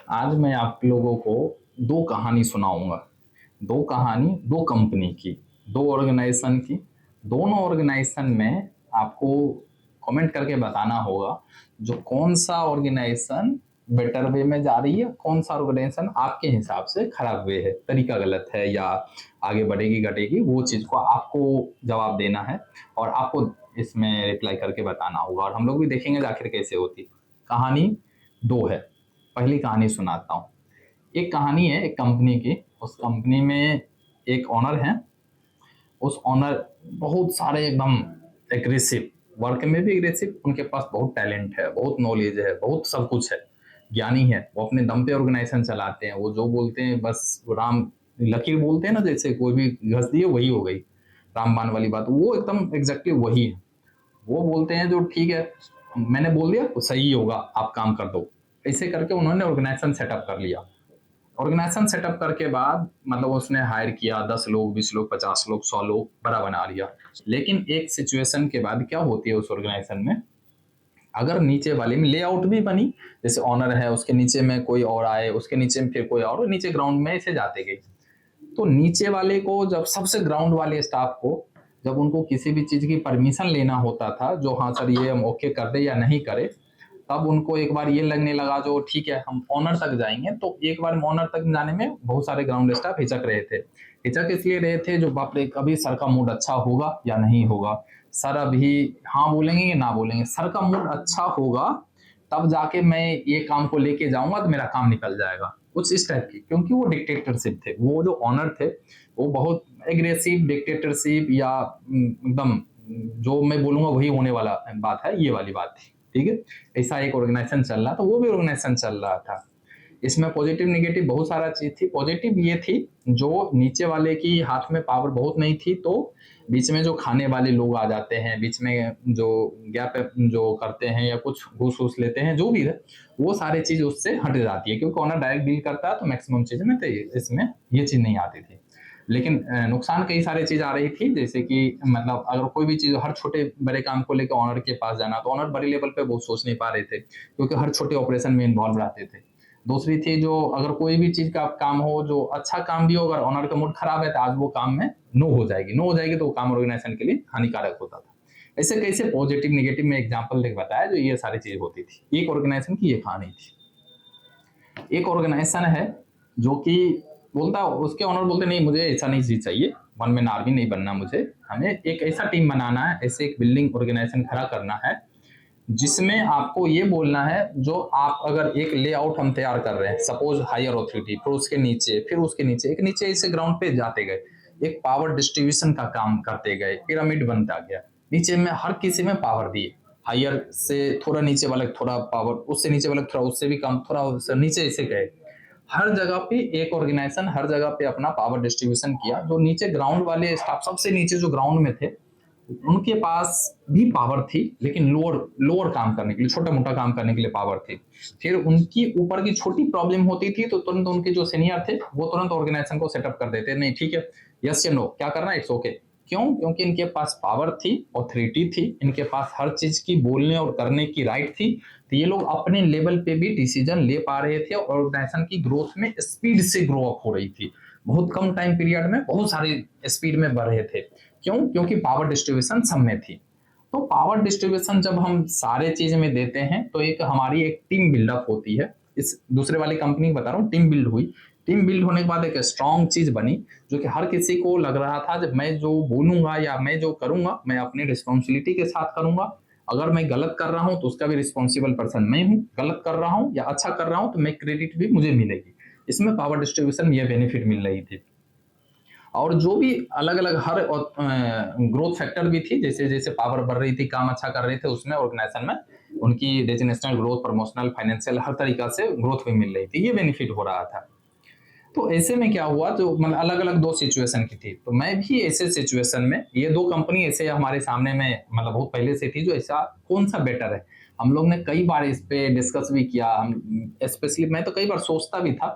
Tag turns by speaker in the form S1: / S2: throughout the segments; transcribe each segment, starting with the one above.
S1: आज मैं आप लोगों को दो कहानी सुनाऊंगा। दो कहानी, दो कंपनी की, दो ऑर्गेनाइजेशन की। दोनों ऑर्गेनाइजेशन में आपको कमेंट करके बताना होगा जो कौन सा ऑर्गेनाइजेशन बेटर वे में जा रही है, कौन सा ऑर्गेनाइजेशन आपके हिसाब से खराब वे है, तरीका गलत है या आगे बढ़ेगी घटेगी, वो चीज़ को आपको जवाब देना है और आपको इसमें रिप्लाई करके बताना होगा। और हम लोग भी देखेंगे कि आखिर कैसे होती। कहानी दो है। पहली कहानी सुनाता हूँ। एक कहानी है एक कंपनी की। उस कंपनी में एक ऑनर है। उस ऑनर बहुत सारे एकदम एग्रेसिव, वर्क में भी एग्रेसिव, उनके पास बहुत टैलेंट है, बहुत नॉलेज है, बहुत सब कुछ है, ज्ञानी है। वो अपने दम पे ऑर्गेनाइजेशन चलाते हैं। वो जो बोलते हैं बस राम लकीर बोलते हैं ना, जैसे कोई भी घस दिए वही हो गई, रामबाण वाली बात, वो एकदम एग्जैक्टली वही है। वो बोलते हैं जो ठीक है मैंने बोल दिया तो सही होगा, आप काम कर दो। ऐसे करके उन्होंने ऑर्गेनाइजेशन सेटअप कर लिया। ऑर्गेनाइजेशन सेटअप करके बाद मतलब उसने हायर किया 10 लोग, 20 लोग, 50 लोग, 100 लोग, बड़ा बना लिया। लेकिन एक सिचुएशन के बाद क्या होती है उस ऑर्गेनाइजेशन में, अगर नीचे वाले में लेआउट भी बनी, जैसे ऑनर है उसके नीचे में कोई और आए, उसके नीचे में फिर कोई और, नीचे ग्राउंड में ऐसे जाते गए। तो नीचे वाले को जब सबसे ग्राउंड वाले स्टाफ को जब उनको किसी भी चीज की परमिशन लेना होता था, जो हाँ सर ये हम ओके कर दे या नहीं करे, तब उनको एक बार ये लगने लगा जो ठीक है हम ऑनर तक जाएंगे। तो एक बार ऑनर तक जाने में बहुत सारे ग्राउंड स्टाफ हिचक रहे थे। हिचक इसलिए रहे थे जो बाप रे कभी सर का मूड अच्छा होगा या नहीं होगा, सर अभी हाँ बोलेंगे या ना बोलेंगे। सर का मूड अच्छा होगा तब जाके मैं ये काम को लेके जाऊंगा तो मेरा काम निकल जाएगा, कुछ इस टाइप की। क्योंकि वो डिक्टेटरशिप थे, वो जो ऑनर थे वो बहुत एग्रेसिव डिक्टेटरशिप या एकदम जो मैं बोलूंगा वही होने वाला बात है, ये वाली बात थी। ठीक है, ऐसा एक ऑर्गेनाइजेशन चल रहा था, वो भी ऑर्गेनाइजेशन चल रहा था। इसमें पॉजिटिव निगेटिव बहुत सारा चीज थी। पॉजिटिव ये थी जो नीचे वाले की हाथ में पावर बहुत नहीं थी, तो बीच में जो खाने वाले लोग आ जाते हैं, बीच में जो गैप जो करते हैं या कुछ घूस घूस लेते हैं, जो भी है वो सारी चीज उससे हट जाती है। क्योंकि ऑनर डायरेक्ट डील करता है तो मैक्सिमम चीज में तो इसमें ये चीज नहीं आती थी। लेकिन नुकसान कई सारी चीज आ रही थी, जैसे कि मतलब अगर कोई भी चीज हर छोटे बड़े काम को लेकर ऑनर के पास जाना, तो ऑनर बड़े लेवल पे बहुत सोच नहीं पा रहे थे क्योंकि हर छोटे ऑपरेशन में इन्वॉल्व रहते थे। दूसरी थी जो अगर कोई भी चीज का काम हो, जो अच्छा काम भी हो, अगर ऑनर का मूड खराब है तो आज वो काम में नो हो जाएगी, नो हो जाएगी तो वो काम ऑर्गेनाइजेशन के लिए हानिकारक होता था। ऐसे कैसे पॉजिटिव निगेटिव में एग्जाम्पल देख बताया जो ये सारी चीज होती थी। एक ऑर्गेनाइजेशन की ये कहानी थी। एक ऑर्गेनाइजेशन है जो कि बोलता, उसके ऑनर बोलते नहीं मुझे ऐसा नहीं चीज चाहिए, वन मैन आर्मी नहीं बनना मुझे, हमें एक ऐसा टीम बनाना है, ऐसे एक बिल्डिंग ऑर्गेनाइजेशन खड़ा करना है जिसमें आपको ये बोलना है जो आप अगर एक लेआउट हम तैयार कर रहे हैं, सपोज हायर ऑथोरिटी, फिर उसके नीचे, फिर उसके नीचे, एक नीचे ऐसे ग्राउंड पे जाते गए, एक पावर डिस्ट्रीब्यूशन का काम करते गए, पिरामिड बनता गया। नीचे में हर किसी में पावर दिए, हायर से थोड़ा नीचे वाले थोड़ा पावर, उससे नीचे वाले थोड़ा, उससे भी कम, थोड़ा उससे नीचे ऐसे गए। हर जगह पे एक ऑर्गेनाइजेशन हर जगह पे अपना पावर डिस्ट्रीब्यूशन किया। जो नीचे ग्राउंड वाले स्टाफ, सबसे नीचे जो ग्राउंड में थे, उनके पास भी पावर थी लेकिन लोअर लोअर काम करने के लिए, छोटा मोटा काम करने के लिए पावर थी। फिर उनकी ऊपर की छोटी प्रॉब्लम होती थी तो तुरंत उनके जो सीनियर थे वो तुरंत ऑर्गेनाइजेशन को सेटअप कर देते, नहीं ठीक है, यस या नो क्या करना है, इट्स ओके। क्यों? क्योंकि इनके पास पावर थी, ऑथोरिटी थी, इनके पास हर चीज की बोलने और करने की राइट थी। तो ये लोग अपने लेवल पे भी डिसीजन ले पा रहे थे और ऑर्गेनाइजेशन की ग्रोथ में स्पीड से ग्रो अप हो रही थी। बहुत कम टाइम पीरियड में बहुत सारी स्पीड में बढ़ रहे थे। क्यों? क्योंकि पावर डिस्ट्रीब्यूशन सब में थी। तो पावर डिस्ट्रीब्यूशन जब हम सारे चीज में देते हैं तो एक हमारी एक टीम बिल्डअप होती है। इस दूसरे वाली कंपनी बता रहा हूँ, टीम बिल्ड हुई। टीम बिल्ड होने के बाद एक स्ट्रॉन्ग चीज बनी जो कि हर किसी को लग रहा था जब मैं जो बोलूंगा या मैं जो करूंगा मैं अपनी रिस्पॉन्सिबिलिटी के साथ करूंगा। अगर मैं गलत कर रहा हूं तो उसका भी रिस्पॉन्सिबल पर्सन मैं हूं, गलत कर रहा हूं या अच्छा कर रहा हूं तो मैं क्रेडिट भी मुझे मिलेगी। इसमें पावर डिस्ट्रीब्यूशन में यह बेनिफिट मिल रही थी। और जो भी अलग अलग हर ग्रोथ फैक्टर भी थी, जैसे जैसे पावर बढ़ रही थी, काम अच्छा कर रहे थे, उसमें ऑर्गेनाइजेशन में उनकी रेजिनेशनल ग्रोथ, प्रमोशनल, फाइनेंशियल हर तरीका से ग्रोथ भी मिल रही थी, ये बेनिफिट हो रहा था। तो ऐसे में क्या हुआ, जो मतलब अलग अलग दो सिचुएशन की थी, तो मैं भी ऐसे सिचुएशन में, ये दो कंपनी ऐसे हमारे सामने में मतलब बहुत पहले से थी, जो ऐसा कौन सा बेटर है हम लोग ने कई बार इस पे डिस्कस भी किया। हम स्पेशली मैं तो कई बार सोचता भी था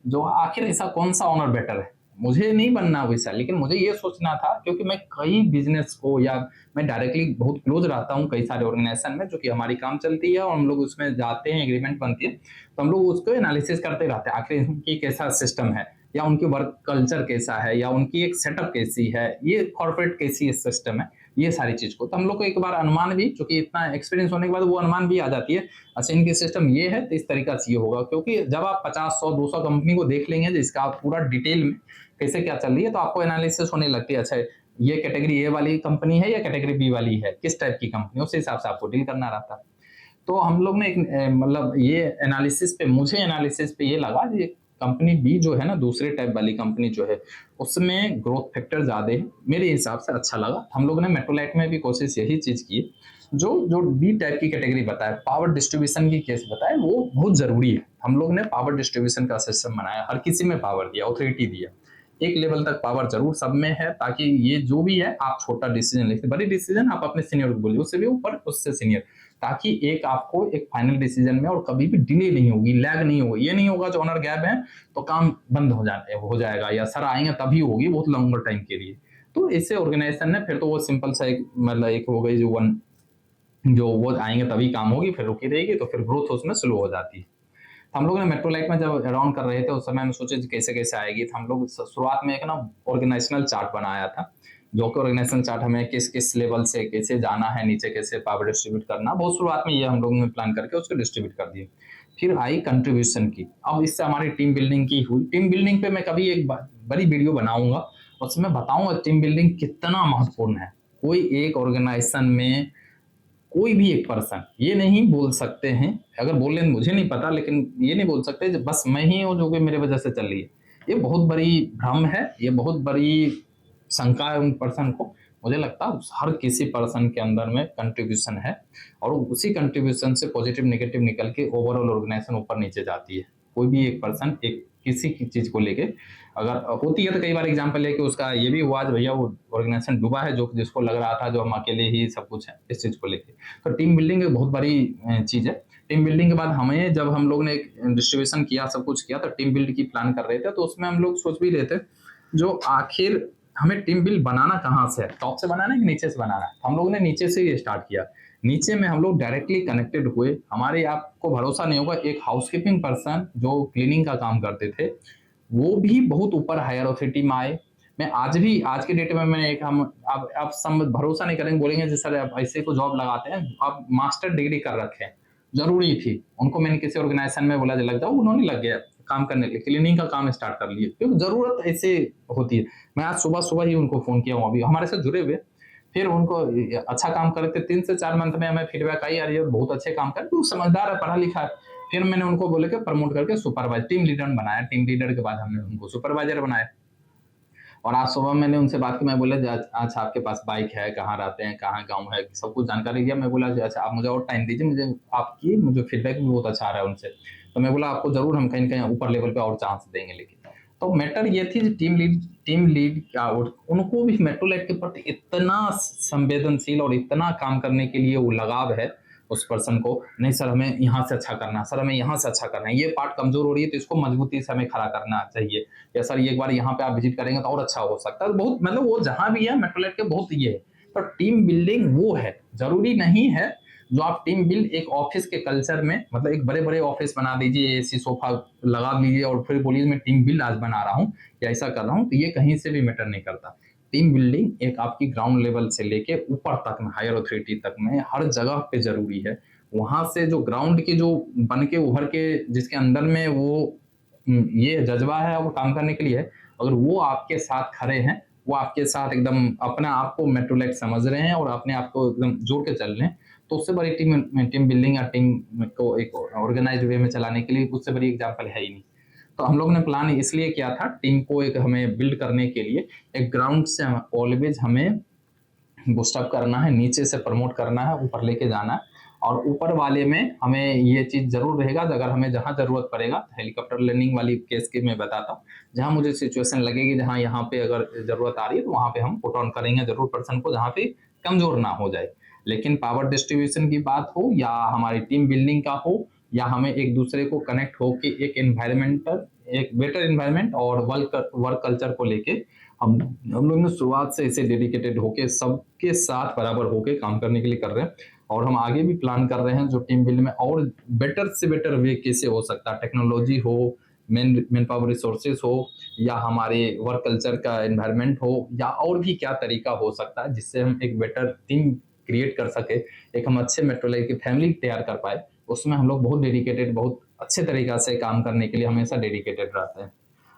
S1: जो आखिर ऐसा कौन सा ऑनर बेटर है। मुझे नहीं बनना वैसा, लेकिन मुझे ये सोचना था, क्योंकि मैं कई बिजनेस को, या मैं डायरेक्टली बहुत क्लोज रहता हूँ कई सारे ऑर्गेनाइजेशन में, जो कि हमारी काम चलती है और हम लोग उसमें जाते हैं, एग्रीमेंट बनती है, तो हम लोग उसको एनालिसिस करते रहते हैं, आखिर उनकी कैसा सिस्टम है, या उनकी वर्क कल्चर कैसा है, या उनकी एक सेटअप कैसी है, ये कॉर्पोरेट कैसी सिस्टम है, ये सारी चीज को तो हम लोग को एक बार अनुमान भी, चूंकि इतना एक्सपीरियंस होने के बाद वो अनुमान भी आ जाती है, अच्छा इनकी सिस्टम ये है तो इस तरीका से ये होगा। क्योंकि जब आप 50 100 200 कंपनी को देख लेंगे जिसका आप पूरा डिटेल में कैसे क्या चल रही है, तो आपको एनालिसिस होने लगती है, अच्छा ये कैटेगरी ए वाली कंपनी है या कैटेगरी बी वाली है, किस टाइप की कंपनी, उस हिसाब से आपको डील करना रहता है। तो हम लोग ने एक मतलब ये एनालिसिस पे, मुझे एनालिसिस पे ये लगा कि कंपनी बी जो है ना, दूसरे टाइप वाली कंपनी जो है, उसमें ग्रोथ फैक्टर ज्यादा है, मेरे हिसाब से अच्छा लगा। हम लोग ने मेट्रोलाइट में भी कोशिश यही चीज की, जो जो बी टाइप की कैटेगरी बताया, पावर डिस्ट्रीब्यूशन की केस बताया, वो बहुत जरूरी है। हम लोग ने पावर डिस्ट्रीब्यूशन का सिस्टम बनाया, हर किसी में पावर दिया, ऑथोरिटी दिया, एक लेवल तक पावर जरूर सब में है, ताकि ये जो भी है आप छोटा डिसीजन लेते, बड़ी डिसीजन आप अपने सीनियर को बोलिए, उससे भी ऊपर उससे सीनियर, ताकि एक आपको एक फाइनल डिसीजन में और कभी भी डिले नहीं होगी, लैग नहीं होगी। ये नहीं होगा जो ऑनर गैप है तो काम बंद हो जाएगा, या सर आएंगे तभी होगी, बहुत लंबर टाइम के लिए। तो इससे ऑर्गेनाइजेशन ने फिर तो वो सिंपल सा एक मतलब एक हो गई, जो वो आएंगे तभी काम होगी, फिर रुकी रहेगी, तो फिर ग्रोथ उसमें स्लो हो जाती है। हम लोग ने मेट्रोलाइट में जब अराउंड कर रहे थे उस समय हम सोचे कैसे कैसे आएगी, तो हम लोग शुरुआत में एक ना ऑर्गेनाइजेशनल चार्ट बनाया था, जो कि ऑर्गेनाइजेशनल चार्ट हमें किस किस लेवल से कैसे जाना है, नीचे कैसे पावर डिस्ट्रीब्यूट करना, बहुत शुरुआत में ये हम लोग ने प्लान करके उसको डिस्ट्रीब्यूट कर दिए। फिर आई कंट्रीब्यूशन की, अब इससे हमारी टीम बिल्डिंग की हुई। टीम बिल्डिंग पे मैं कभी एक बड़ी वीडियो बनाऊंगा, उसमें बताऊंगा टीम बिल्डिंग कितना महत्वपूर्ण है। कोई एक ऑर्गेनाइजेशन में कोई भी एक पर्सन ये नहीं बोल सकते हैं, अगर बोल लें मुझे नहीं पता, लेकिन ये नहीं बोल सकते बस मैं ही हूँ जो कि मेरे वजह से चल रही है। ये बहुत बड़ी भ्रम है, ये बहुत बड़ी शंका है उन पर्सन को। मुझे लगता है हर किसी पर्सन के अंदर में कंट्रीब्यूशन है, और उसी कंट्रीब्यूशन से पॉजिटिव नेगेटिव निकल के ओवरऑल ऑर्गेनाइजेशन ऊपर नीचे जाती है। कोई भी एक पर्सन एक किसी की चीज को लेके अगर होती है, तो कई बार एग्जाम्पल लेके उसका ये भी हुआ भैया वो ऑर्गेनाइजेशन डूबा है, जो जिसको लग रहा था जो हम अकेले ही सब कुछ है इस चीज को लेके। तो टीम बिल्डिंग एक बहुत बड़ी चीज है। टीम बिल्डिंग के बाद हमें, जब हम लोग ने एक डिस्ट्रीब्यूशन किया, सब कुछ किया, तो टीम बिल्ड की प्लान कर रहे थे, तो उसमें हम लोग सोच भी रहे थे जो आखिर हमें टीम बिल्ड बनाना कहाँ से है, टॉप से बनाना है कि नीचे से बनाना है। हम लोग ने नीचे से ही स्टार्ट किया। नीचे में हम लोग डायरेक्टली कनेक्टेड हुए। हमारे, आपको भरोसा नहीं होगा, एक हाउसकीपिंग पर्सन जो क्लीनिंग का काम करते थे, वो भी बहुत ऊपर हायर अथॉरिटी में आए। मैं आज भी, आज के डेट में मैंने एक, हम आप भरोसा नहीं करेंगे, बोलेंगे जी सर आप ऐसे को जॉब लगाते हैं, आप मास्टर डिग्री कर रखे हैं, जरूरी थी उनको। मैंने किसी ऑर्गेनाइजेशन में बोला लग जाओ, उन्होंने लग गया काम करने के लिए, क्लीनिंग का काम स्टार्ट कर लिए, क्योंकि जरूरत ऐसे होती है। मैं आज सुबह सुबह ही उनको फोन किया हूँ, अभी हमारे साथ जुड़े हुए। फिर उनको अच्छा काम कर रहे थे, 3 से 4 मंथ में हमें फीडबैक आई, यार ये बहुत अच्छे काम कर, तू समझदार है, पढ़ा लिखा है। फिर मैंने उनको बोले कि प्रमोट करके सुपरवाइजर, टीम लीडर बनाया। टीम लीडर के बाद हमने उनको सुपरवाइजर बनाया। और आज सुबह मैंने उनसे बात की, मैं बोला अच्छा आपके पास बाइक है, कहाँ रहते हैं, कहाँ गाँव है, सब कुछ जानकारी दिया। मैं बोला अच्छा आप मुझे और टाइम दीजिए, मुझे फीडबैक भी बहुत अच्छा आ रहा है उनसे। तो मैं बोला आपको जरूर हम कहीं कहीं ऊपर लेवल पे और चांस देंगे। लेकिन तो मैटर ये थी, टीम लीड का उनको भी मेट्रोलाइट के प्रति इतना संवेदनशील और इतना काम करने के लिए वो लगाव है उस पर्सन को, नहीं सर हमें यहाँ से अच्छा करना है, सर हमें यहाँ से अच्छा करना है, ये पार्ट कमजोर हो रही है तो इसको मजबूती से हमें खड़ा करना चाहिए, या सर एक बार यहाँ पे आप विजिट करेंगे तो और अच्छा हो सकता है। बहुत मतलब वो जहां भी है मेट्रोलाइट के बहुत ये है। तो टीम बिल्डिंग वो है, जरूरी नहीं है जो आप टीम बिल्ड एक ऑफिस के कल्चर में, मतलब एक बड़े बड़े ऑफिस बना दीजिए, एसी सोफा लगा लीजिए और फिर बोलिए मैं टीम बिल्ड आज बना रहा हूँ या ऐसा कर रहा हूँ, तो ये कहीं से भी मैटर नहीं करता। टीम बिल्डिंग एक आपकी ग्राउंड लेवल से लेके ऊपर तक में, हायर अथॉरिटी तक में, हर जगह पे जरूरी है। वहां से जो ग्राउंड की जो बन के उभर के जिसके अंदर में वो ये जज्बा है वो काम करने के लिए है, अगर वो आपके साथ खड़े हैं, वो आपके साथ एकदम अपने आप को मेट्रोलाइट समझ रहे हैं और अपने आप को एकदम जोड़ के चल रहे हैं, तो उससे बड़ी टीम बिल्डिंग या टीम को एक ऑर्गेनाइज वे में चलाने के लिए उससे बड़ी एग्जाम्पल है ही नहीं। तो हम लोग ने प्लान इसलिए किया था, टीम को एक हमें बिल्ड करने के लिए एक ग्राउंड से ऑलवेज हमें बूस्टअप करना है, नीचे से प्रमोट करना है, ऊपर लेके जाना है। और ऊपर वाले में हमें ये चीज जरूर रहेगा, अगर हमें जहां जरूरत पड़ेगा, हेलीकॉप्टर लैंडिंग वाली केस की मैं बताता हूँ, जहां मुझे सिचुएशन लगेगी जहां यहाँ पे अगर जरूरत आ रही है तो वहां पे हम पुट ऑन करेंगे जरूर पर्सन को, जहां पे कमजोर ना हो जाए। लेकिन पावर डिस्ट्रीब्यूशन की बात हो या हमारी टीम बिल्डिंग का हो, या हमें एक दूसरे को कनेक्ट होकर एक एनवायरमेंटल एक बेटर इन्वायरमेंट और वर्क कल्चर को लेके हम लोग ने शुरुआत से इसे डेडिकेटेड होके सबके साथ बराबर होके काम करने के लिए कर रहे हैं, और हम आगे भी प्लान कर रहे हैं जो टीम बिल्ड में और बेटर से बेटर वे कैसे हो सकता है, टेक्नोलॉजी हो, मैन पावर रिसोर्सेज हो, या हमारे वर्क कल्चर का एनवायरनमेंट हो, या और भी क्या तरीका हो सकता है जिससे हम एक बेटर टीम क्रिएट कर सके, एक हम अच्छे मेट्रो लाइफ की फैमिली तैयार कर पाए। उसमें हम लोग बहुत डेडिकेटेड, बहुत अच्छे तरीका से काम करने के लिए हमेशा डेडिकेटेड रहते हैं।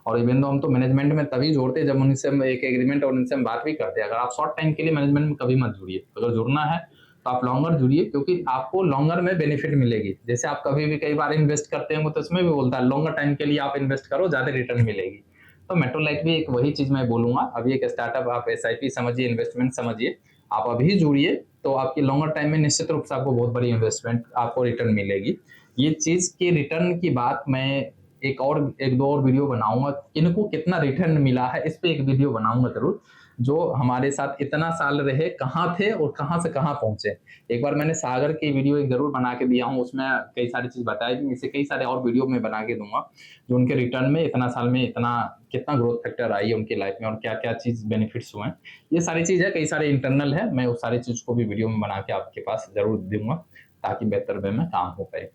S1: और इवन दो हम तो मैनेजमेंट में तभी जोड़ते हैं जब उनसे हम एक एग्रीमेंट और उनसे हम बात भी करते हैं। अगर आप शॉर्ट टाइम के लिए मैनेजमेंट में कभी मत जुड़िए, अगर जुड़ना है तो आप लॉन्गर जुड़िए, क्योंकि आपको लॉन्गर में बेनिफिट मिलेगी। जैसे आप कभी भी कई बार इन्वेस्ट करते होंगे तो उसमें भी बोलता है लॉन्गर टाइम के लिए आप इन्वेस्ट करो, ज्यादा रिटर्न मिलेगी। तो मेट्रोलाइट भी एक वही चीज मैं बोलूंगा, अभी एक स्टार्टअप आप एसआईपी समझिए, इन्वेस्टमेंट समझिए, आप अभी जुड़िए तो आपकी लॉन्गर टाइम में निश्चित रूप से आपको बहुत बड़ी इन्वेस्टमेंट आपको रिटर्न मिलेगी। ये चीज की रिटर्न की बात मैं एक दो और वीडियो बनाऊंगा, इनको कितना रिटर्न मिला है इस पे एक वीडियो बनाऊंगा जरूर। जो हमारे साथ इतना साल रहे कहाँ थे और कहाँ से कहाँ पहुंचे। एक बार मैंने सागर की वीडियो एक जरूर बना के दिया हूँ, उसमें कई सारी चीज बताई थी, इसे कई सारे और वीडियो में बना के दूंगा जो उनके रिटर्न में इतना साल में इतना कितना ग्रोथ फैक्टर आई है उनकी लाइफ में और क्या क्या चीज बेनिफिट्स हुए हैं। ये सारी चीज है, कई सारे इंटरनल है, मैं उस सारी चीज को भी वीडियो में बना के आपके पास जरूर दूंगा ताकि बेहतर वे में काम हो पाए।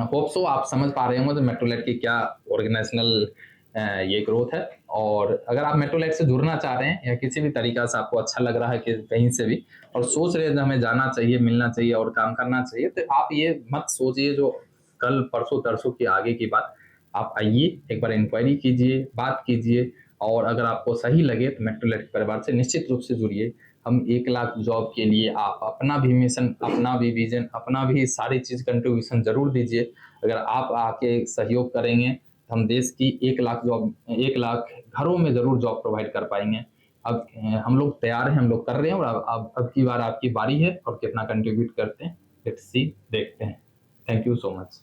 S1: होप सो आप समझ पा रहे होंगे तो मेट्रोलाइट की क्या ऑर्गेनाइजेशनल ये ग्रोथ है। और अगर आप मेट्रोलाइट से जुड़ना चाह रहे हैं या किसी भी तरीका से आपको अच्छा लग रहा है कि कहीं से भी और सोच रहे हैं हमें जाना चाहिए, मिलना चाहिए और काम करना चाहिए, तो आप ये मत सोचिए जो कल परसों तरसों की आगे की बात। आप आइए, एक बार इंक्वायरी कीजिए, बात कीजिए, और अगर आपको सही लगे तो मेट्रोलाइट परिवार से निश्चित रूप से जुड़िए। हम 1 लाख जॉब के लिए आप अपना भी मिशन, अपना भी विजन, अपना भी सारी चीज कंट्रीब्यूशन जरूर दीजिए। अगर आप आके सहयोग करेंगे तो हम देश की 1 लाख घरों में जरूर जॉब प्रोवाइड कर पाएंगे। अब हम लोग तैयार हैं, हम लोग कर रहे हैं, और अब की बार आपकी बारी है और कितना कंट्रीब्यूट करते हैं, लेट्स सी, देखते हैं। Thank you so much.